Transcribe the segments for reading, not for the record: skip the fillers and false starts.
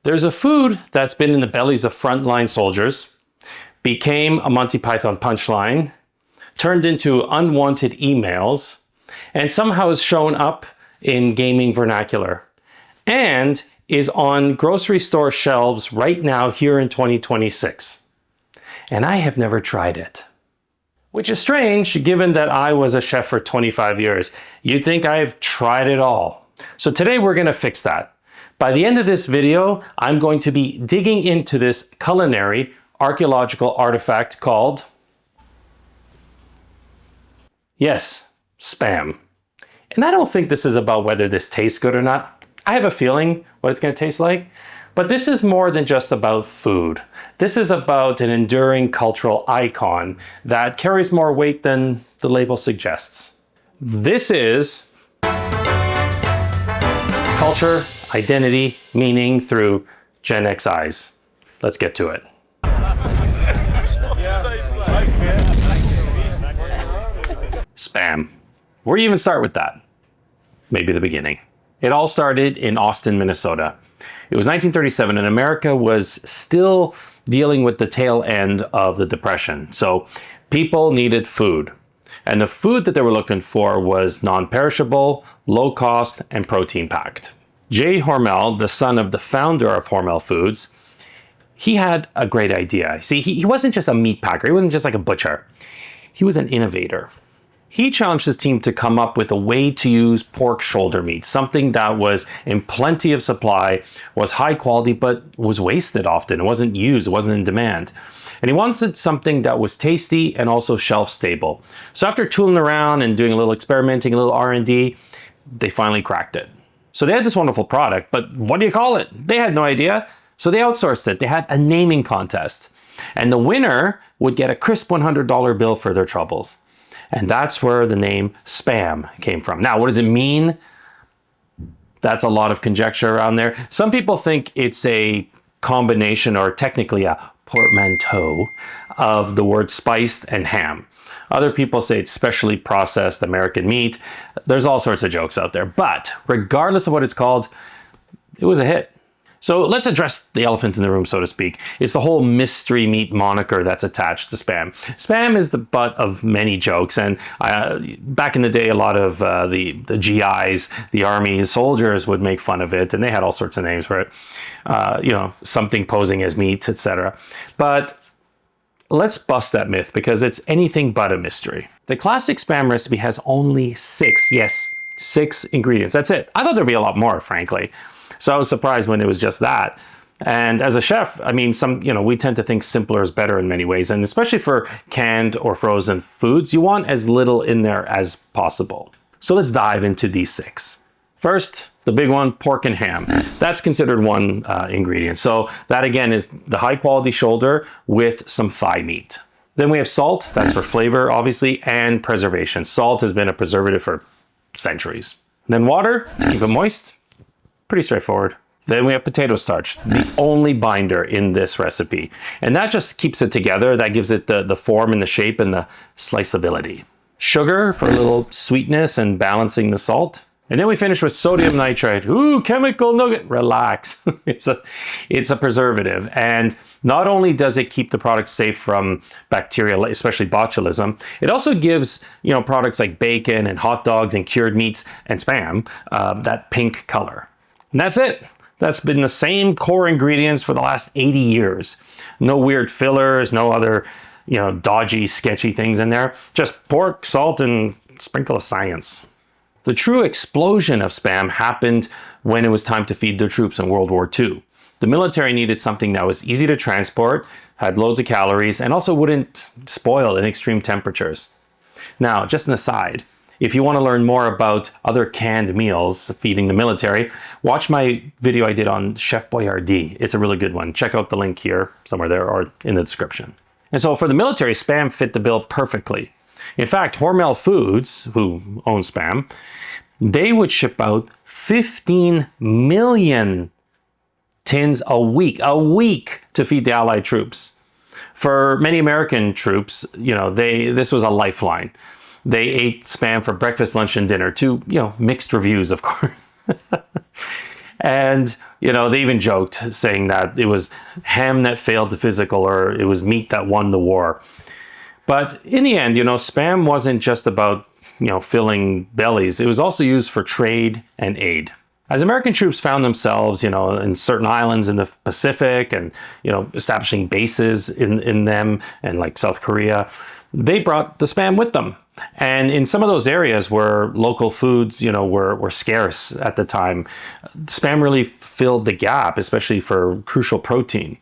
There's a food that's been in the bellies of frontline soldiers, became a Monty Python punchline, turned into unwanted emails, and somehow has shown up in gaming vernacular, and is on grocery store shelves right now here in 2026. And I have never tried it. Which is strange, given that I was a chef for 25 years. You'd think I've tried it all. So today we're gonna fix that. By the end of this video, I'm going to be digging into this culinary archaeological artifact called, yes, Spam. And I don't think this is about whether this tastes good or not. I have a feeling what it's gonna taste like, but this is more than just about food. This is about an enduring cultural icon that carries more weight than the label suggests. This is culture, identity, meaning through Gen X eyes. Let's get to it. Spam. Where do you even start with that? Maybe the beginning. It all started in Austin, Minnesota. It was 1937 and America was still dealing with the tail end of the Depression. So people needed food. And the food that they were looking for was non-perishable, low cost, and protein packed. Jay Hormel, the son of the founder of Hormel Foods, he had a great idea. See, he wasn't just a meat packer. He wasn't just like a butcher. He was an innovator. He challenged his team to come up with a way to use pork shoulder meat, something that was in plenty of supply, was high quality, but was wasted often. It wasn't used, it wasn't in demand. And he wanted something that was tasty and also shelf stable. So after tooling around and doing a little experimenting, a little R&D, they finally cracked it. So they had this wonderful product, but what do you call it? They had no idea. So they outsourced it. They had a naming contest. And the winner would get a crisp $100 bill for their troubles. And that's where the name Spam came from. Now, what does it mean? That's a lot of conjecture around there. Some people think it's a combination, or technically a portmanteau, of the word spiced and ham. Other people say it's specially processed American meat. There's all sorts of jokes out there. But regardless of what it's called, it was a hit. So let's address the elephant in the room, so to speak. It's the whole mystery meat moniker that's attached to Spam. Spam is the butt of many jokes, and back in the day, a lot of the GIs, the army soldiers, would make fun of it, and they had all sorts of names for it. You know, something posing as meat, etc. But let's bust that myth, because it's anything but a mystery. The classic Spam recipe has only 6 ingredients. That's it. I thought there'd be a lot more, frankly. So I was surprised when it was just that. And as a chef, I mean, we tend to think simpler is better in many ways. And especially for canned or frozen foods, you want as little in there as possible. So let's dive into these 6. First, the big one, pork and ham. That's considered one ingredient. So that again is the high quality shoulder with some thigh meat. Then we have salt, that's for flavor, obviously, and preservation. Salt has been a preservative for centuries. Then water, to keep it moist. Pretty straightforward. Then we have potato starch, the only binder in this recipe. And that just keeps it together. That gives it the form and the shape and the sliceability. Sugar for a little sweetness and balancing the salt. And then we finish with sodium nitrite. Ooh, chemical nugget. Relax. It's a preservative. And not only does it keep the product safe from bacteria, especially botulism, it also gives products like bacon and hot dogs and cured meats and Spam that pink color. And that's it. That's been the same core ingredients for the last 80 years. No weird fillers, no other, dodgy, sketchy things in there. Just pork, salt, and a sprinkle of science. The true explosion of Spam happened when it was time to feed the troops in World War II. The military needed something that was easy to transport, had loads of calories, and also wouldn't spoil in extreme temperatures. Now, just an aside, if you want to learn more about other canned meals feeding the military, watch my video I did on Chef Boyardee. It's a really good one. Check out the link here, somewhere there, or in the description. And so for the military, Spam fit the bill perfectly. In fact, Hormel Foods, who owns Spam, they would ship out 15 million tins a week to feed the Allied troops. For many American troops, this was a lifeline. They ate Spam for breakfast, lunch, and dinner, to, mixed reviews, of course. And, they even joked saying that it was ham that failed the physical, or it was meat that won the war. But in the end, Spam wasn't just about, filling bellies. It was also used for trade and aid. As American troops found themselves, in certain islands in the Pacific and, establishing bases in them, and like South Korea, they brought the Spam with them. And in some of those areas where local foods, were scarce at the time, Spam really filled the gap, especially for crucial protein.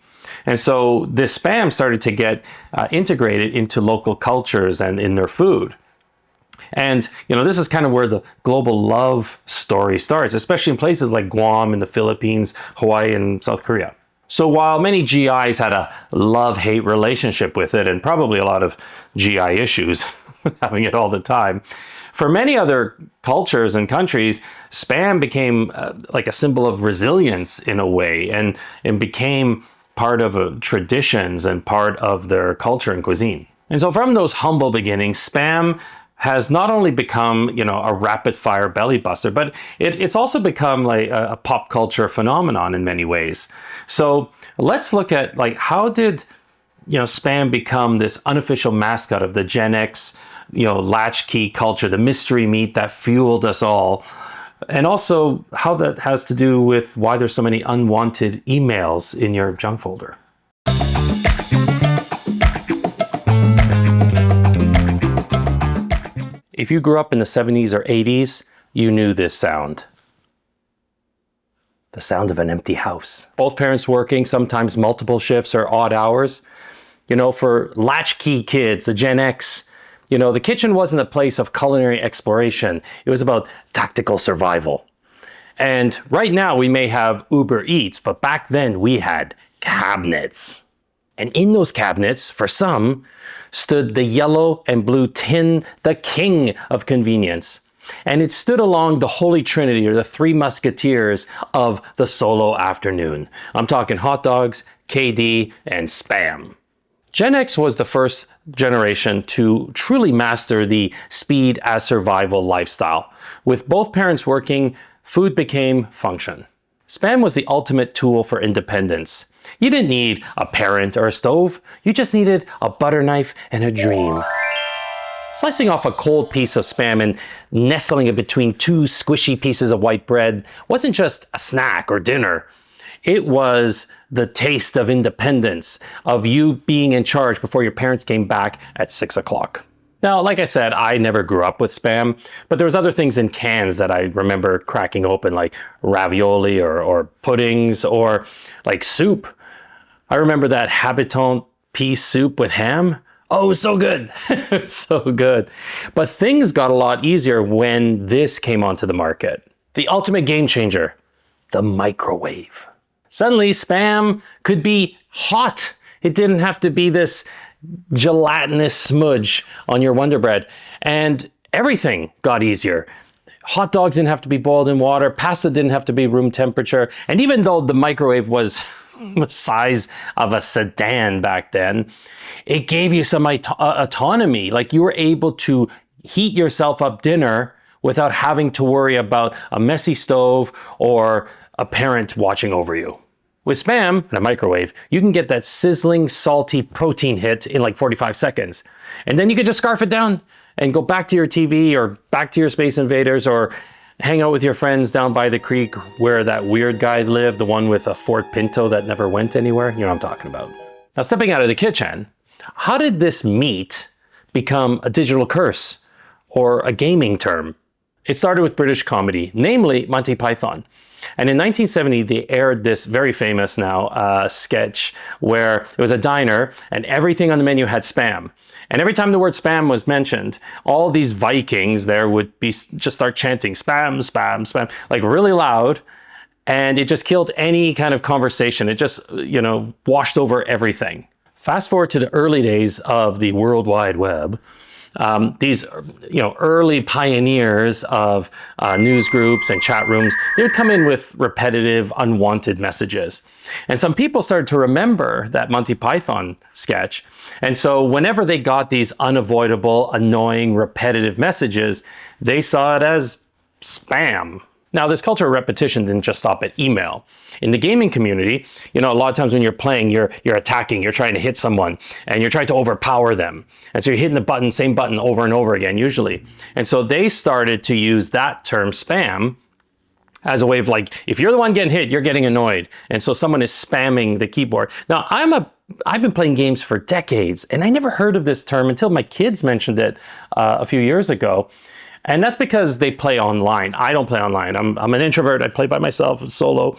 And so this Spam started to get integrated into local cultures and in their food. And, this is kind of where the global love story starts, especially in places like Guam and the Philippines, Hawaii, and South Korea. So while many GIs had a love-hate relationship with it, and probably a lot of GI issues, having it all the time, for many other cultures and countries, Spam became like a symbol of resilience in a way, and became part of traditions and part of their culture and cuisine. And so from those humble beginnings, Spam has not only become, a rapid fire belly buster, but it's also become like a pop culture phenomenon in many ways. So let's look at how did, Spam become this unofficial mascot of the Gen X, latchkey culture, the mystery meat that fueled us all. And also how that has to do with why there's so many unwanted emails in your junk folder. If you grew up in the 70s or 80s, you knew this sound. The sound of an empty house. Both parents working, sometimes multiple shifts or odd hours. For latchkey kids, the Gen X, the kitchen wasn't a place of culinary exploration. It was about tactical survival. And right now we may have Uber Eats, but back then we had cabinets. And in those cabinets, for some, stood the yellow and blue tin, the king of convenience. And it stood along the Holy Trinity, or the Three Musketeers of the solo afternoon. I'm talking hot dogs, KD, and Spam. Gen X was the first generation to truly master the speed as survival lifestyle. With both parents working, food became function. Spam was the ultimate tool for independence. You didn't need a parent or a stove. You just needed a butter knife and a dream. Slicing off a cold piece of Spam and nestling it between two squishy pieces of white bread wasn't just a snack or dinner. It was the taste of independence, of you being in charge before your parents came back at 6 o'clock. Now, like I said, I never grew up with Spam, but there was other things in cans that I remember cracking open, like ravioli or puddings, or like soup. I remember that Habitant pea soup with ham. Oh, it was so good. So good. But things got a lot easier when this came onto the market. The ultimate game changer, the microwave. Suddenly, Spam could be hot. It didn't have to be this gelatinous smudge on your Wonder Bread. And everything got easier. Hot dogs didn't have to be boiled in water. Pasta didn't have to be room temperature. And even though the microwave was the size of a sedan back then, it gave you some autonomy. Like, you were able to heat yourself up dinner without having to worry about a messy stove or a parent watching over you. With Spam and a microwave, you can get that sizzling, salty protein hit in like 45 seconds. And then you can just scarf it down and go back to your TV or back to your Space Invaders, or hang out with your friends down by the creek where that weird guy lived, the one with a Ford Pinto that never went anywhere. You know what I'm talking about. Now, stepping out of the kitchen, how did this meat become a digital curse or a gaming term? It started with British comedy, namely Monty Python. And in 1970, they aired this very famous now sketch where it was a diner and everything on the menu had Spam. And every time the word Spam was mentioned, all these Vikings there would just start chanting Spam, Spam, Spam, like really loud. And it just killed any kind of conversation. It just, washed over everything. Fast forward to the early days of the World Wide Web. These, early pioneers of news groups and chat rooms, they would come in with repetitive, unwanted messages. And some people started to remember that Monty Python sketch. And so whenever they got these unavoidable, annoying, repetitive messages, they saw it as spam. Now, this culture of repetition didn't just stop at email. In the gaming community, a lot of times when you're playing, you're attacking, you're trying to hit someone, and you're trying to overpower them. And so you're hitting the same button over and over again, usually. And so they started to use that term spam as a way of like, if you're the one getting hit, you're getting annoyed. And so someone is spamming the keyboard. Now, I've been playing games for decades, and I never heard of this term until my kids mentioned it a few years ago. And that's because they play online. I don't play online. I'm an introvert. I play by myself, solo.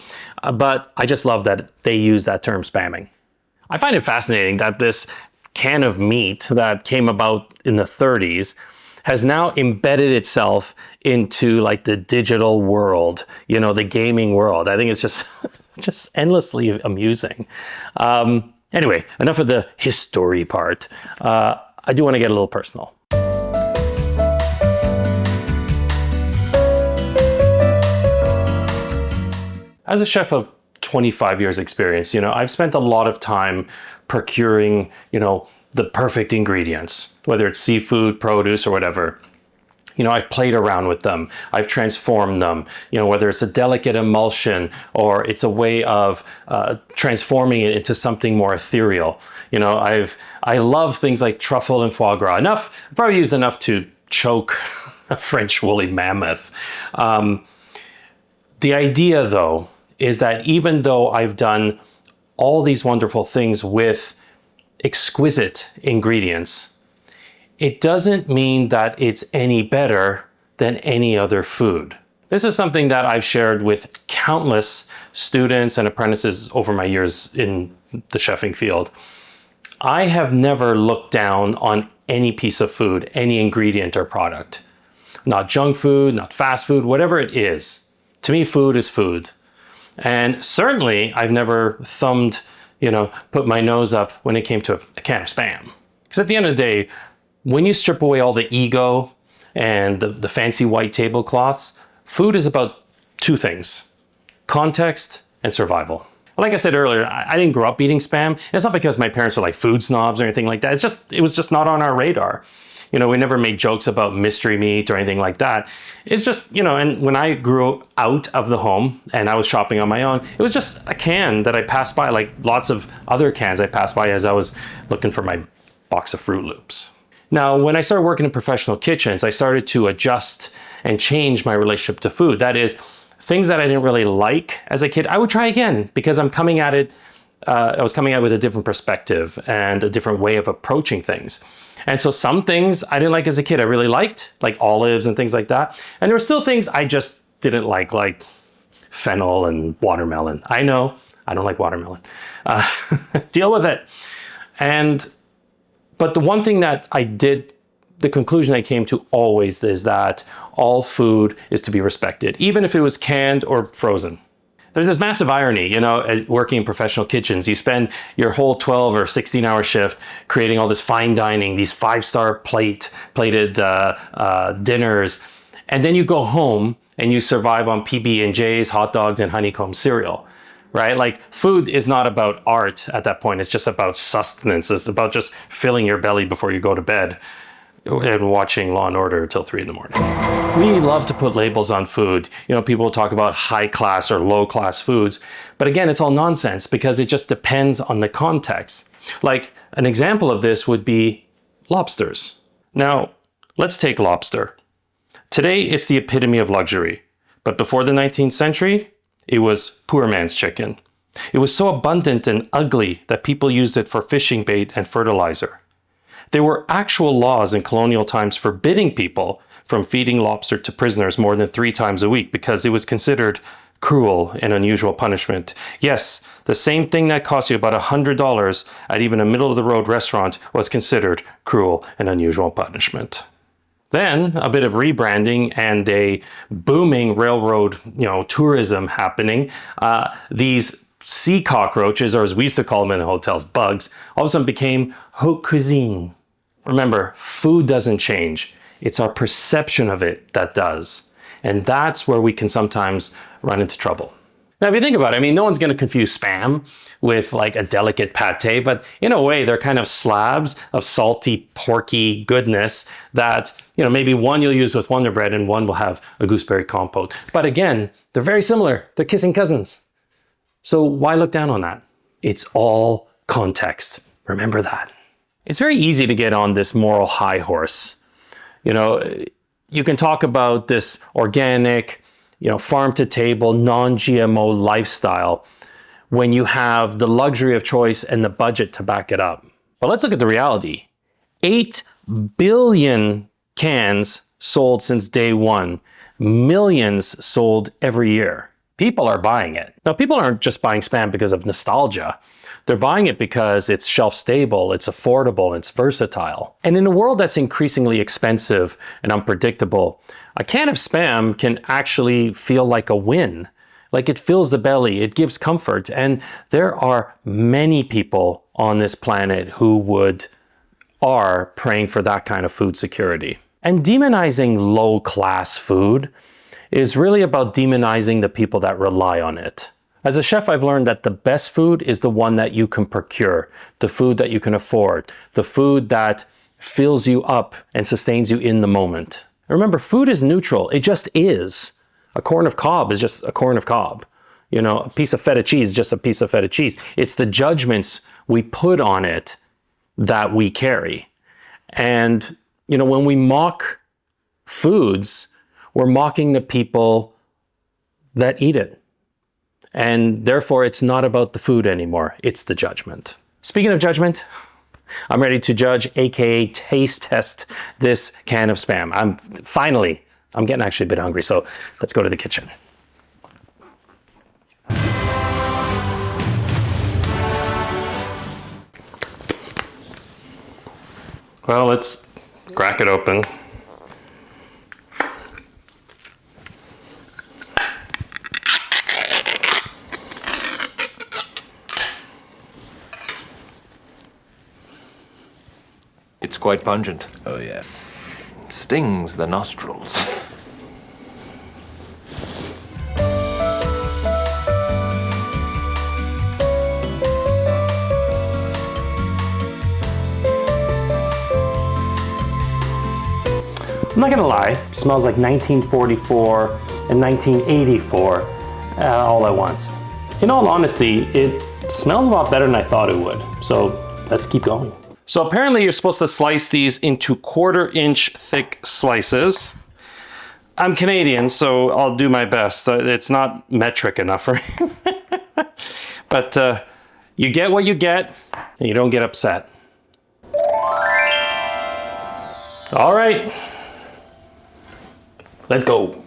But I just love that they use that term spamming. I find it fascinating that this can of meat that came about in the 30s has now embedded itself into like the digital world, the gaming world. I think it's just endlessly amusing. Anyway, enough of the history part. I do want to get a little personal. As a chef of 25 years experience, I've spent a lot of time procuring, the perfect ingredients, whether it's seafood, produce, or whatever. I've played around with them. I've transformed them, whether it's a delicate emulsion or it's a way of transforming it into something more ethereal. I love things like truffle and foie gras. I've probably used enough to choke a French woolly mammoth. The idea, though, is that even though I've done all these wonderful things with exquisite ingredients, it doesn't mean that it's any better than any other food. This is something that I've shared with countless students and apprentices over my years in the chefing field. I have never looked down on any piece of food, any ingredient or product. Not junk food, not fast food, whatever it is. To me, food is food. And certainly I've never put my nose up when it came to a can of Spam. Because at the end of the day, when you strip away all the ego and the fancy white tablecloths, food is about two things: context and survival. Like I said earlier, I didn't grow up eating Spam. It's not because my parents were like food snobs or anything like that. It was just not on our radar. We never made jokes about mystery meat or anything like that. It's just, and when I grew out of the home and I was shopping on my own, it was just a can that I passed by, like lots of other cans I passed by as I was looking for my box of Fruit Loops. Now, when I started working in professional kitchens, I started to adjust and change my relationship to food. That is, things that I didn't really like as a kid, I would try again because I was coming at it with a different perspective and a different way of approaching things. And so some things I didn't like as a kid, I really liked, like olives and things like that. And there were still things I just didn't like fennel and watermelon. I know, I don't like watermelon. Deal with it. But the one thing that the conclusion I came to always is that all food is to be respected, even if it was canned or frozen. There's this massive irony, working in professional kitchens. You spend your whole 12 or 16-hour shift creating all this fine dining, these 5-star plated dinners, and then you go home and you survive on PB&Js, hot dogs, and honeycomb cereal, right? Like, food is not about art at that point. It's just about sustenance. It's about just filling your belly before you go to bed and watching Law and Order till 3 a.m. We love to put labels on food. People talk about high class or low class foods, but again, it's all nonsense because it just depends on the context. Like, an example of this would be lobsters. Now, let's take lobster. Today, it's the epitome of luxury, but before the 19th century, it was poor man's chicken. It was so abundant and ugly that people used it for fishing bait and fertilizer. There were actual laws in colonial times forbidding people from feeding lobster to prisoners more than 3 times a week because it was considered cruel and unusual punishment. Yes, the same thing that cost you about $100 at even a middle-of-the-road restaurant was considered cruel and unusual punishment. Then a bit of rebranding and a booming railroad, tourism happening. These sea cockroaches, or as we used to call them in the hotels, bugs, all of a sudden became haute cuisine. Remember, food doesn't change. It's our perception of it that does. And that's where we can sometimes run into trouble. Now, if you think about it, I mean, no one's going to confuse Spam with like a delicate pate, but in a way, they're kind of slabs of salty, porky goodness that, you know, maybe one you'll use with Wonder Bread and one will have a gooseberry compote. But again, they're very similar. They're kissing cousins. So why look down on that? It's all context. Remember that. It's very easy to get on this moral high horse. You know, you can talk about this organic, you know, farm to table, non-GMO lifestyle when you have the luxury of choice and the budget to back it up. But let's look at the reality. 8 billion cans sold since day one, millions sold every year. People are buying it. Now, people aren't just buying Spam because of nostalgia. They're buying it because it's shelf stable, it's affordable, it's versatile. And in a world that's increasingly expensive and unpredictable, a can of Spam can actually feel like a win. Like it fills the belly, it gives comfort. And there are many people on this planet who are praying for that kind of food security. And demonizing low-class food is really about demonizing the people that rely on it. As a chef, I've learned that the best food is the one that you can procure, the food that you can afford, the food that fills you up and sustains you in the moment. Remember, food is neutral. It just is. A corn of cob is just a corn of cob. You know, a piece of feta cheese is just a piece of feta cheese. It's the judgments we put on it that we carry. And, you know, when we mock foods, we're mocking the people that eat it. And therefore, it's not about the food anymore. It's the judgment. Speaking of judgment, I'm ready to judge, aka taste test this can of Spam. I'm getting actually a bit hungry, so let's go to the kitchen. Well, let's crack it open. It's quite pungent. Oh, yeah. It stings the nostrils. I'm not gonna lie, it smells like 1944 and 1984 all at once. In all honesty, it smells a lot better than I thought it would. So let's keep going. So apparently you're supposed to slice these into 1/4-inch thick slices. I'm Canadian, so I'll do my best. It's not metric enough for me. But you get what you get, and you don't get upset. All right, let's go.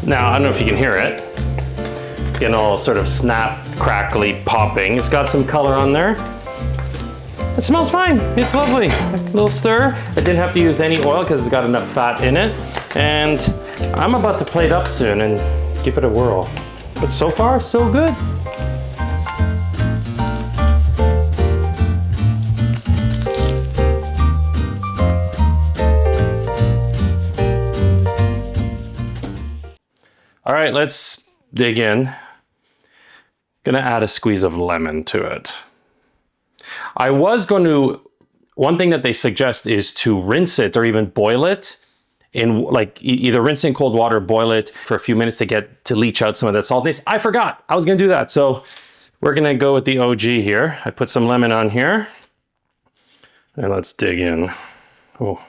Now, I don't know if you can hear it. It's getting all sort of snap, crackly, popping. It's got some color on there. It smells fine. It's lovely. A little stir. I didn't have to use any oil because it's got enough fat in it. And I'm about to plate up soon and give it a whirl. But so far, so good. All right, let's dig in. Gonna add a squeeze of lemon to it. One thing that they suggest is to rinse it or even boil it in either rinse in cold water, boil it for a few minutes to leach out some of that saltiness. I forgot, I was gonna do that. So we're gonna go with the OG here. I put some lemon on here and let's dig in. Oh.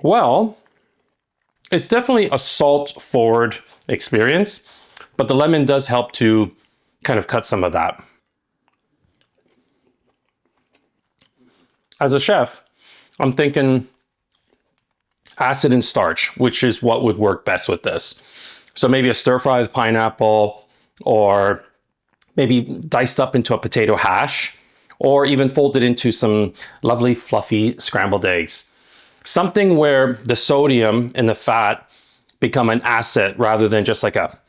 Well, it's definitely a salt-forward experience, but the lemon does help to kind of cut some of that. As a chef, I'm thinking acid and starch, which is what would work best with this. So maybe a stir fry with pineapple, or maybe diced up into a potato hash, or even folded into some lovely fluffy scrambled eggs. Something where the sodium and the fat become an asset rather than just like a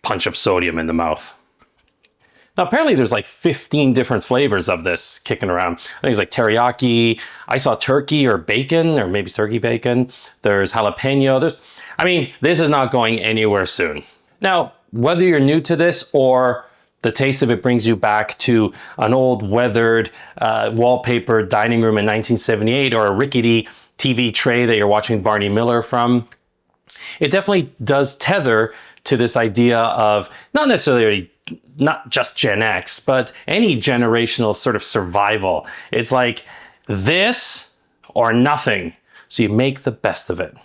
punch of sodium in the mouth. Now, apparently there's like 15 different flavors of this kicking around. I think it's like teriyaki. I saw turkey or bacon, or maybe it's turkey bacon. There's jalapeno. This is not going anywhere soon. Now, whether you're new to this or the taste of it brings you back to an old weathered wallpaper dining room in 1978, or a rickety TV tray that you're watching Barney Miller from, it definitely does tether to this idea of not just Gen X, but any generational sort of survival. It's like this or nothing. So you make the best of it.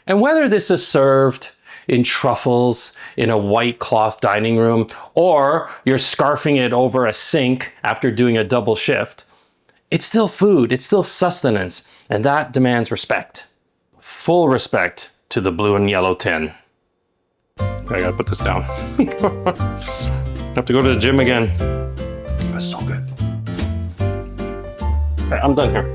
And whether this is served in truffles in a white cloth dining room, or you're scarfing it over a sink after doing a double shift, it's still food, it's still sustenance, and that demands respect. Full respect to the blue and yellow tin. I gotta put this down. Have to go to the gym again. That's so good. Okay, I'm done here.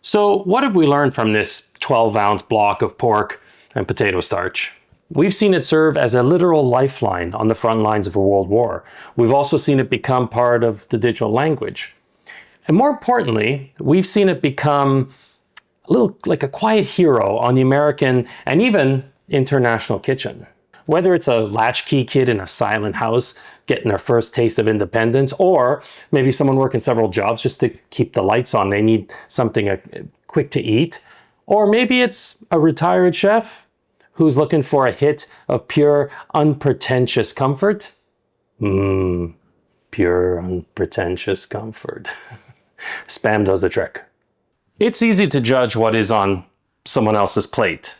So what have we learned from this 12-ounce block of pork and potato starch? We've seen it serve as a literal lifeline on the front lines of a world war. We've also seen it become part of the digital language. And more importantly, we've seen it become a little like a quiet hero on the American and even international kitchen. Whether it's a latchkey kid in a silent house getting their first taste of independence, or maybe someone working several jobs just to keep the lights on, they need something quick to eat. Or maybe it's a retired chef who's looking for a hit of pure, unpretentious comfort. Pure, unpretentious comfort. Spam does the trick. It's easy to judge what is on someone else's plate.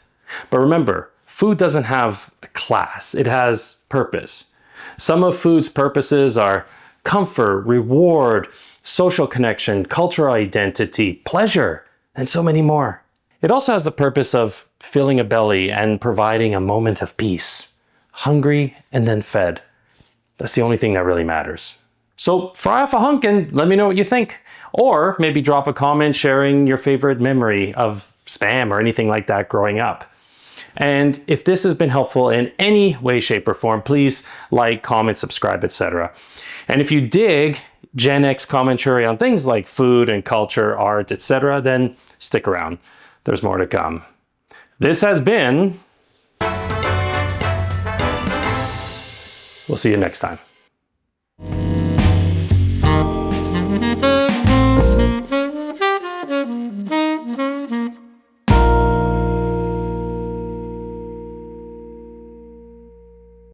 But remember, food doesn't have a class, it has purpose. Some of food's purposes are comfort, reward, social connection, cultural identity, pleasure, and so many more. It also has the purpose of filling a belly and providing a moment of peace. Hungry and then fed. That's the only thing that really matters. So fry off a hunk and let me know what you think. Or maybe drop a comment sharing your favorite memory of Spam or anything like that growing up. And if this has been helpful in any way, shape, or form, please like, comment, subscribe, etc. And if you dig Gen X commentary on things like food and culture, art, etc., then stick around. There's more to come. This has been... We'll see you next time.